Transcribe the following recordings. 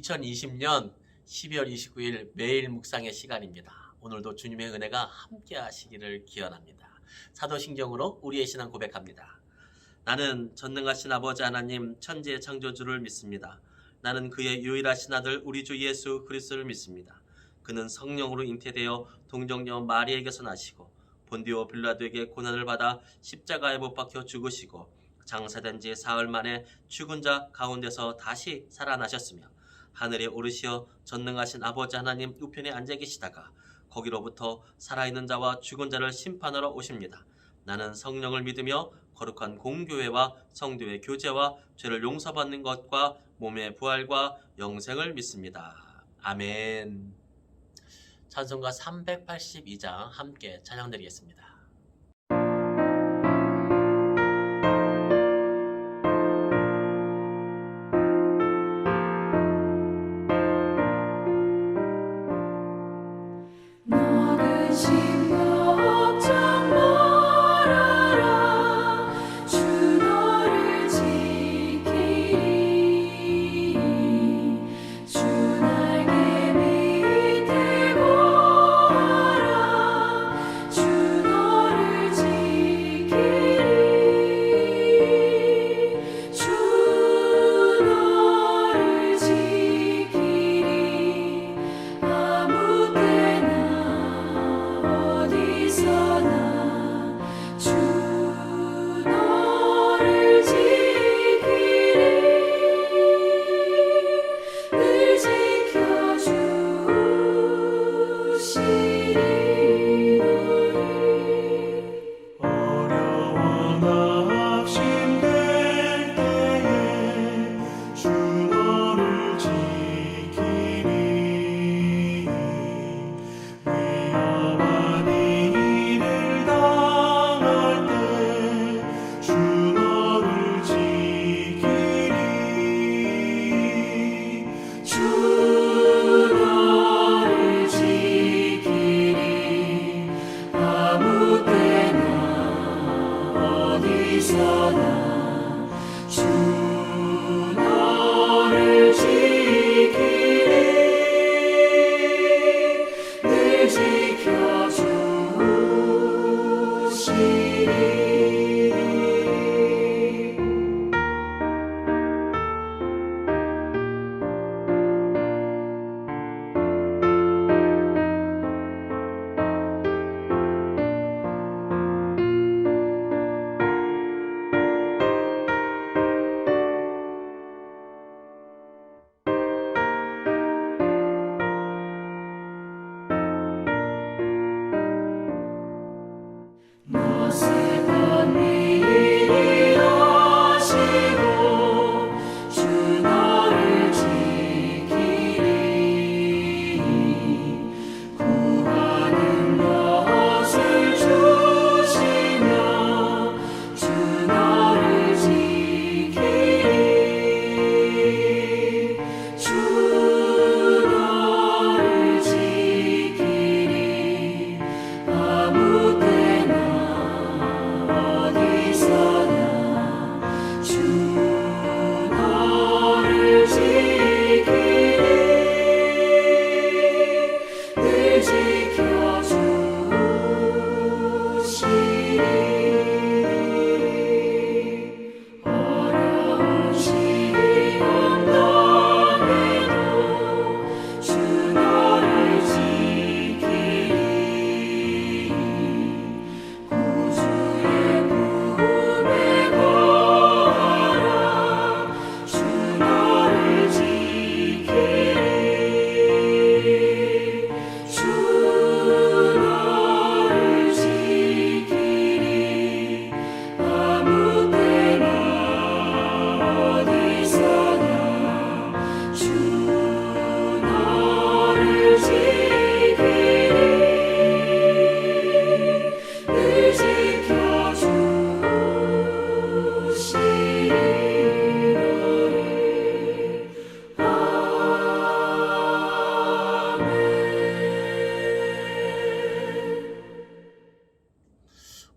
2020년 12월 29일 매일 묵상의 시간입니다. 오늘도 주님의 은혜가 함께 하시기를 기원합니다. 사도신경으로 우리의 신앙 고백합니다. 나는 전능하신 아버지 하나님 천지의 창조주를 믿습니다. 나는 그의 유일하신 아들 우리 주 예수 그리스도를 믿습니다. 그는 성령으로 잉태되어 동정녀 마리에게서 나시고 본디오 빌라도에게 고난을 받아 십자가에 못 박혀 죽으시고 장사된 지 사흘 만에 죽은 자 가운데서 다시 살아나셨으며 하늘에 오르시어 전능하신 아버지 하나님 우편에 앉아 계시다가 거기로부터 살아있는 자와 죽은 자를 심판하러 오십니다. 나는 성령을 믿으며 거룩한 공교회와 성도의 교제와 죄를 용서받는 것과 몸의 부활과 영생을 믿습니다. 아멘. 찬송가 382장 함께 찬양드리겠습니다.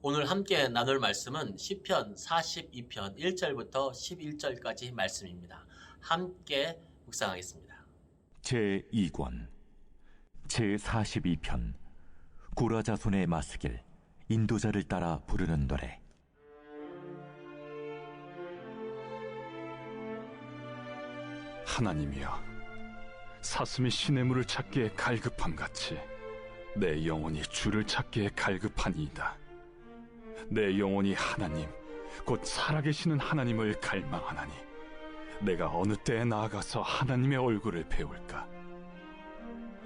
오늘 함께 나눌 말씀은 시편 42편 1절부터 11절까지 말씀입니다. 함께 묵상하겠습니다. 제2권 제42편 고라자손의 마스길 인도자를 따라 부르는 노래. 하나님이여, 사슴이 시냇물을 찾기에 갈급함같이 내 영혼이 주를 찾기에 갈급하니이다. 내 영혼이 하나님, 곧 살아계시는 하나님을 갈망하나니 내가 어느 때에 나아가서 하나님의 얼굴을 배울까?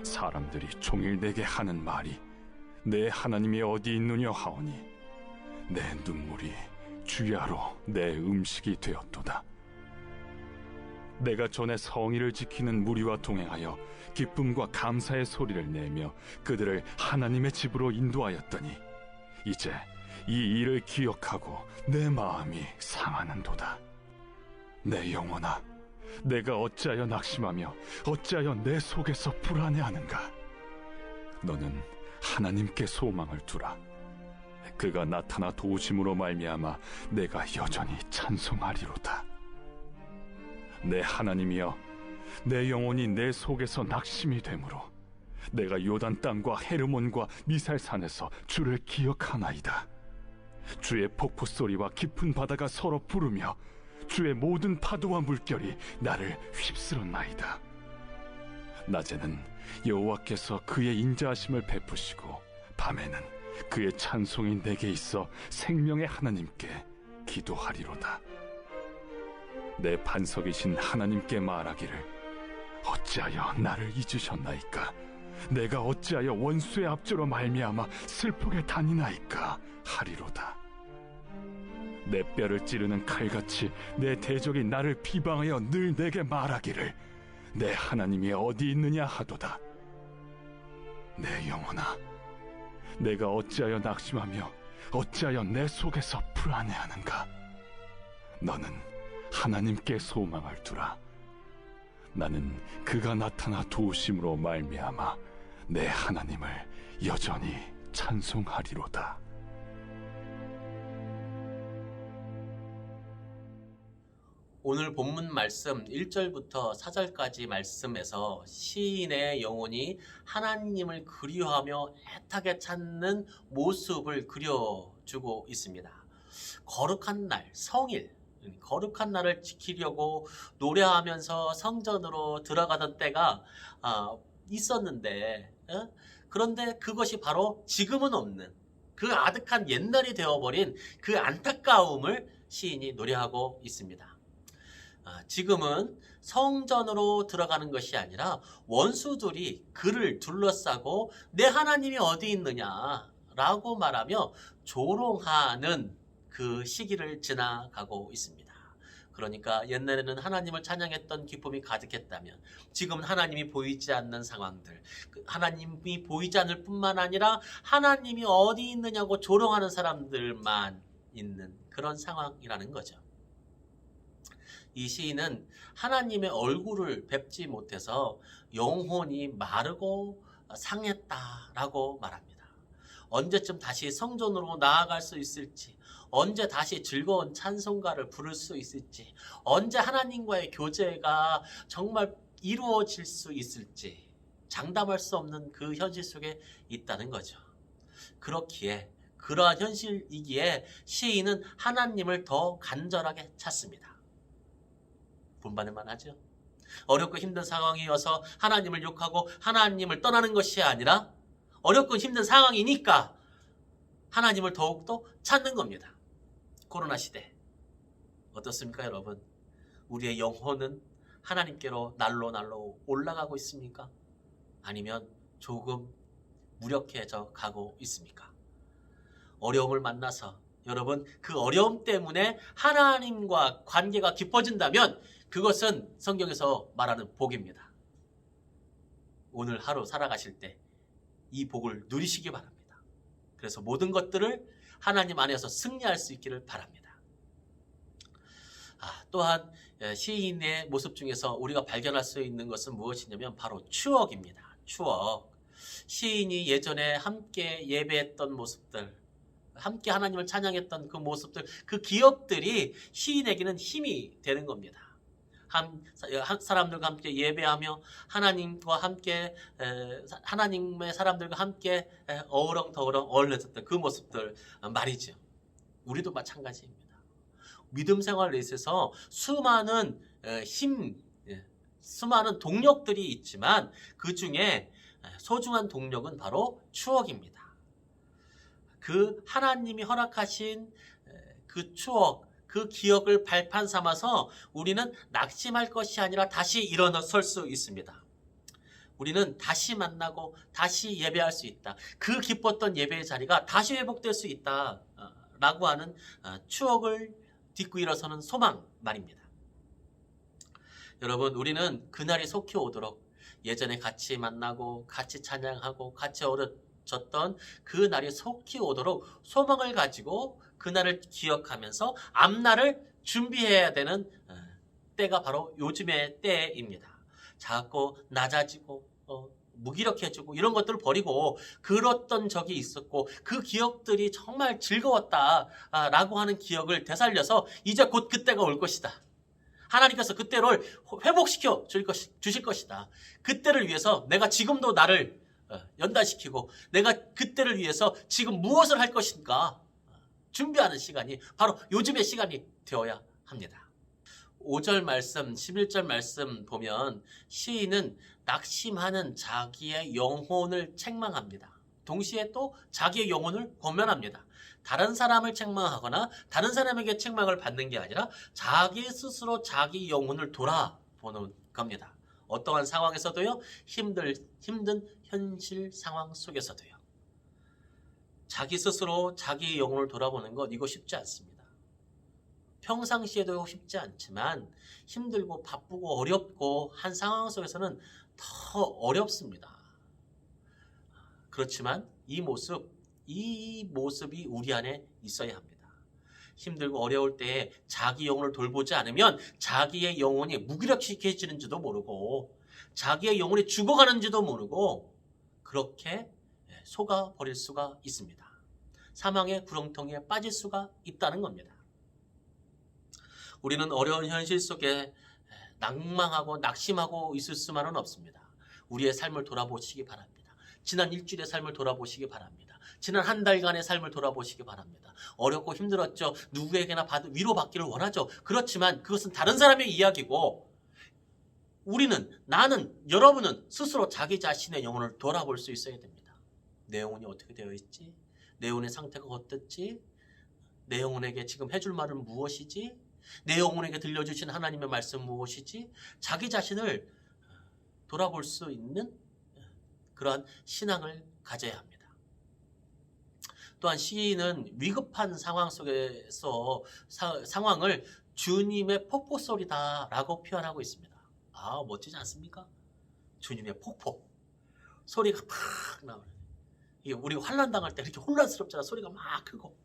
사람들이 종일 내게 하는 말이 내 하나님이 어디 있느냐 하오니 내 눈물이 주야로 내 음식이 되었도다. 내가 전에 성의를 지키는 무리와 동행하여 기쁨과 감사의 소리를 내며 그들을 하나님의 집으로 인도하였더니 이제 이 일을 기억하고 내 마음이 상하는도다. 내 영혼아, 내가 어찌하여 낙심하며 어찌하여 내 속에서 불안해하는가? 너는 하나님께 소망을 두라. 그가 나타나 도우심으로 말미암아 내가 여전히 찬송하리로다. 내 하나님이여, 내 영혼이 내 속에서 낙심이 되므로 내가 요단 땅과 헤르몬과 미살산에서 주를 기억하나이다. 주의 폭포 소리와 깊은 바다가 서로 부르며 주의 모든 파도와 물결이 나를 휩쓸었나이다. 낮에는 여호와께서 그의 인자하심을 베푸시고 밤에는 그의 찬송이 내게 있어 생명의 하나님께 기도하리로다. 내 반석이신 하나님께 말하기를 어찌하여 나를 잊으셨나이까? 내가 어찌하여 원수의 압제로 말미암아 슬프게 다니나이까 하리로다. 내 뼈를 찌르는 칼같이 내 대적이 나를 비방하여 늘 내게 말하기를 내 하나님이 어디 있느냐 하도다. 내 영혼아, 내가 어찌하여 낙심하며 어찌하여 내 속에서 불안해하는가? 너는 하나님께 소망을 두라. 나는 그가 나타나 도우심으로 말미암아 내 하나님을 여전히 찬송하리로다. 오늘 본문 말씀 1절부터 4절까지 말씀에서 시인의 영혼이 하나님을 그리워하며 애타게 찾는 모습을 그려주고 있습니다. 거룩한 날, 성일, 거룩한 날을 지키려고 노래하면서 성전으로 들어가던 때가 있었는데, 그런데 그것이 바로 지금은 없는 그 아득한 옛날이 되어버린 그 안타까움을 시인이 노래하고 있습니다. 지금은 성전으로 들어가는 것이 아니라 원수들이 그를 둘러싸고 내 하나님이 어디 있느냐라고 말하며 조롱하는 그 시기를 지나가고 있습니다. 그러니까 옛날에는 하나님을 찬양했던 기쁨이 가득했다면 지금은 하나님이 보이지 않는 상황들, 하나님이 보이지 않을 뿐만 아니라 하나님이 어디 있느냐고 조롱하는 사람들만 있는 그런 상황이라는 거죠. 이 시인은 하나님의 얼굴을 뵙지 못해서 영혼이 마르고 상했다라고 말합니다. 언제쯤 다시 성전으로 나아갈 수 있을지, 언제 다시 즐거운 찬송가를 부를 수 있을지, 언제 하나님과의 교제가 정말 이루어질 수 있을지 장담할 수 없는 그 현실 속에 있다는 거죠. 그렇기에 그러한 현실이기에 시인은 하나님을 더 간절하게 찾습니다. 본받을만 하죠. 어렵고 힘든 상황이어서 하나님을 욕하고 하나님을 떠나는 것이 아니라 어렵고 힘든 상황이니까 하나님을 더욱더 찾는 겁니다. 코로나 시대 어떻습니까, 여러분? 우리의 영혼은 하나님께로 날로 올라가고 있습니까? 아니면 조금 무력해져 가고 있습니까? 어려움을 만나서 여러분 그 어려움 때문에 하나님과 관계가 깊어진다면 그것은 성경에서 말하는 복입니다. 오늘 하루 살아가실 때 이 복을 누리시기 바랍니다. 그래서 모든 것들을 하나님 안에서 승리할 수 있기를 바랍니다. 또한 시인의 모습 중에서 우리가 발견할 수 있는 것은 무엇이냐면 바로 추억입니다. 추억. 시인이 예전에 함께 예배했던 모습들, 함께 하나님을 찬양했던 그 모습들, 그 기억들이 시인에게는 힘이 되는 겁니다. 사람들과 함께 예배하며 하나님과 함께 하나님의 사람들과 함께 어우렁더우렁 어울렸었던 그 모습들 말이죠. 우리도 마찬가지입니다. 믿음 생활에 있어서 수많은 수많은 동력들이 있지만 그 중에 소중한 동력은 바로 추억입니다. 그 하나님이 허락하신 그 추억, 그 기억을 발판 삼아서 우리는 낙심할 것이 아니라 다시 일어설 수 있습니다. 우리는 다시 만나고 다시 예배할 수 있다. 그 기뻤던 예배의 자리가 다시 회복될 수 있다. 라고 하는 추억을 딛고 일어서는 소망 말입니다. 여러분, 우리는 그날이 속히 오도록 예전에 같이 만나고 같이 찬양하고 같이 어렸던 그 날이 속히 오도록 소망을 가지고 그날을 기억하면서 앞날을 준비해야 되는 때가 바로 요즘의 때입니다. 작고 낮아지고 무기력해지고 이런 것들을 버리고 그랬던 적이 있었고 그 기억들이 정말 즐거웠다라고 하는 기억을 되살려서 이제 곧 그때가 올 것이다. 하나님께서 그때를 회복시켜 주실 것이다. 그때를 위해서 내가 지금도 나를 연단시키고 내가 그때를 위해서 지금 무엇을 할 것인가 준비하는 시간이 바로 요즘의 시간이 되어야 합니다. 5절 말씀, 11절 말씀 보면 시인은 낙심하는 자기의 영혼을 책망합니다. 동시에 또 자기의 영혼을 권면합니다. 다른 사람을 책망하거나 다른 사람에게 책망을 받는 게 아니라 자기 스스로 자기 영혼을 돌아보는 겁니다. 어떠한 상황에서도요, 힘든 현실 상황 속에서도요. 자기 스스로 자기 영혼을 돌아보는 것, 이거 쉽지 않습니다. 평상시에도 쉽지 않지만 힘들고 바쁘고 어렵고 한 상황 속에서는 더 어렵습니다. 그렇지만 이 모습이 우리 안에 있어야 합니다. 힘들고 어려울 때에 자기 영혼을 돌보지 않으면 자기의 영혼이 무기력해지는지도 모르고 자기의 영혼이 죽어가는지도 모르고 그렇게 속아버릴 수가 있습니다. 사망의 구렁텅이에 빠질 수가 있다는 겁니다. 우리는 어려운 현실 속에 낭망하고 낙심하고 있을 수만은 없습니다. 우리의 삶을 돌아보시기 바랍니다. 지난 일주일의 삶을 돌아보시기 바랍니다. 지난 한 달간의 삶을 돌아보시기 바랍니다. 어렵고 힘들었죠. 누구에게나 위로받기를 원하죠. 그렇지만 그것은 다른 사람의 이야기고 나는, 여러분은 스스로 자기 자신의 영혼을 돌아볼 수 있어야 됩니다. 내 영혼이 어떻게 되어 있지? 내 영혼의 상태가 어떻지? 내 영혼에게 지금 해줄 말은 무엇이지? 내 영혼에게 들려주신 하나님의 말씀 무엇이지? 자기 자신을 돌아볼 수 있는 그러한 신앙을 가져야 합니다. 또한 시인은 위급한 상황 속에서 상황을 주님의 폭포 소리다라고 표현하고 있습니다. 아, 멋지지 않습니까? 주님의 폭포. 소리가 팍 나오는. 이게 우리 환난 당할 때 이렇게 혼란스럽잖아. 소리가 막 크고.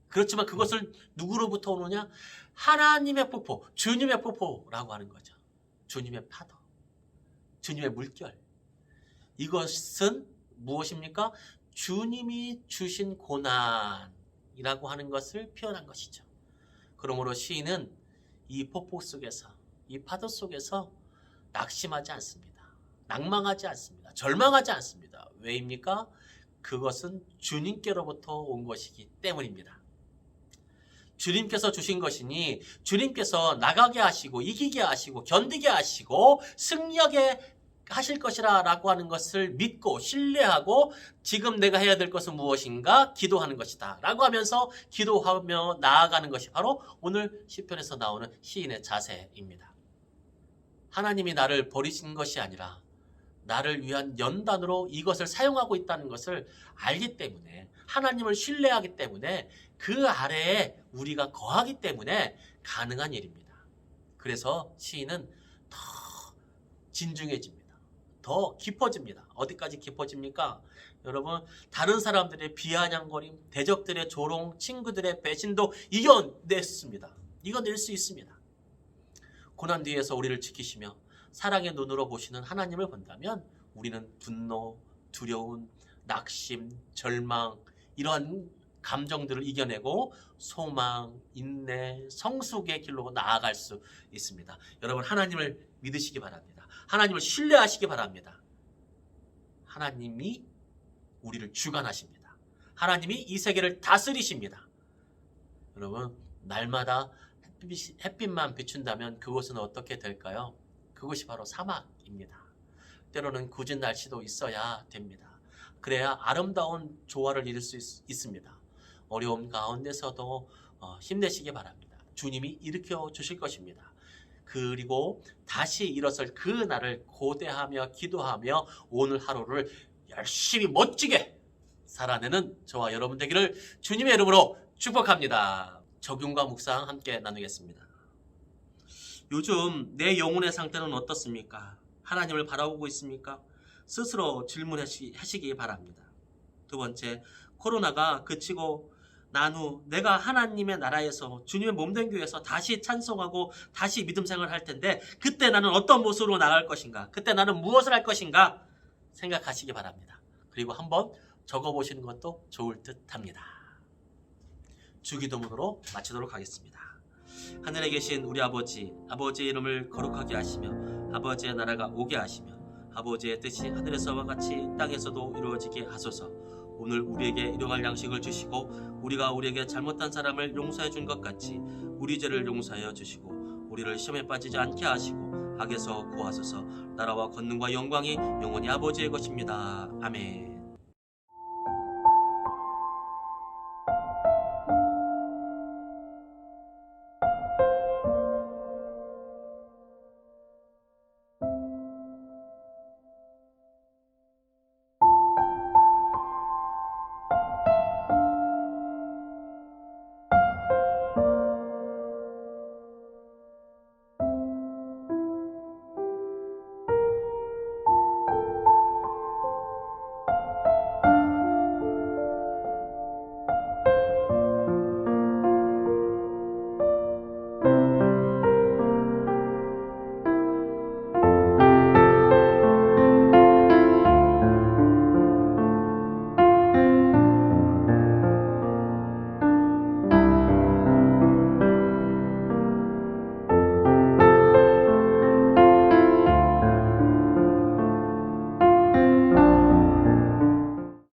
그렇지만 그것을 누구로부터 오느냐? 하나님의 폭포, 주님의 폭포라고 하는 거죠. 주님의 파도, 주님의 물결. 이것은 무엇입니까? 주님이 주신 고난이라고 하는 것을 표현한 것이죠. 그러므로 시인은 이 폭포 속에서, 이 파도 속에서 낙심하지 않습니다. 낭망하지 않습니다. 절망하지 않습니다. 왜입니까? 그것은 주님께로부터 온 것이기 때문입니다. 주님께서 주신 것이니 주님께서 나가게 하시고 이기게 하시고 견디게 하시고 승리하게 하실 것이라 라고 하는 것을 믿고 신뢰하고 지금 내가 해야 될 것은 무엇인가? 기도하는 것이다 라고 하면서 기도하며 나아가는 것이 바로 오늘 시편에서 나오는 시인의 자세입니다. 하나님이 나를 버리신 것이 아니라 나를 위한 연단으로 이것을 사용하고 있다는 것을 알기 때문에 하나님을 신뢰하기 때문에 그 아래에 우리가 거하기 때문에 가능한 일입니다. 그래서 시인은 더 진중해집니다. 더 깊어집니다. 어디까지 깊어집니까? 여러분, 다른 사람들의 비아냥거림, 대적들의 조롱, 친구들의 배신도 이겨냈습니다. 이겨낼 수 있습니다. 고난 뒤에서 우리를 지키시며 사랑의 눈으로 보시는 하나님을 본다면 우리는 분노, 두려움, 낙심, 절망 이러한 감정들을 이겨내고 소망, 인내, 성숙의 길로 나아갈 수 있습니다. 여러분, 하나님을 믿으시기 바랍니다. 하나님을 신뢰하시기 바랍니다. 하나님이 우리를 주관하십니다. 하나님이 이 세계를 다스리십니다. 여러분, 날마다 햇빛만 비춘다면 그곳은 어떻게 될까요? 그것이 바로 사막입니다. 때로는 굳은 날씨도 있어야 됩니다. 그래야 아름다운 조화를 이룰 수 있습니다. 어려움 가운데서도 힘내시기 바랍니다. 주님이 일으켜 주실 것입니다. 그리고 다시 일어설 그 날을 고대하며 기도하며 오늘 하루를 열심히 멋지게 살아내는 저와 여러분 되기를 주님의 이름으로 축복합니다. 적용과 묵상 함께 나누겠습니다. 요즘 내 영혼의 상태는 어떻습니까? 하나님을 바라보고 있습니까? 스스로 질문하시기 바랍니다. 두 번째, 코로나가 그치고 난 후 내가 하나님의 나라에서 주님의 몸된 교회에서 다시 찬송하고 다시 믿음 생활을 할 텐데 그때 나는 어떤 모습으로 나갈 것인가? 그때 나는 무엇을 할 것인가? 생각하시기 바랍니다. 그리고 한번 적어보시는 것도 좋을 듯 합니다. 주기도문으로 마치도록 하겠습니다. 하늘에 계신 우리 아버지, 아버지의 이름을 거룩하게 하시며 아버지의 나라가 오게 하시며 아버지의 뜻이 하늘에서와 같이 땅에서도 이루어지게 하소서. 오늘 우리에게 일용할 양식을 주시고 우리가 우리에게 잘못한 사람을 용서해 준 것 같이 우리 죄를 용서하여 주시고 우리를 시험에 빠지지 않게 하시고 악에서 구하소서. 나라와 권능과 영광이 영원히 아버지의 것입니다. 아멘.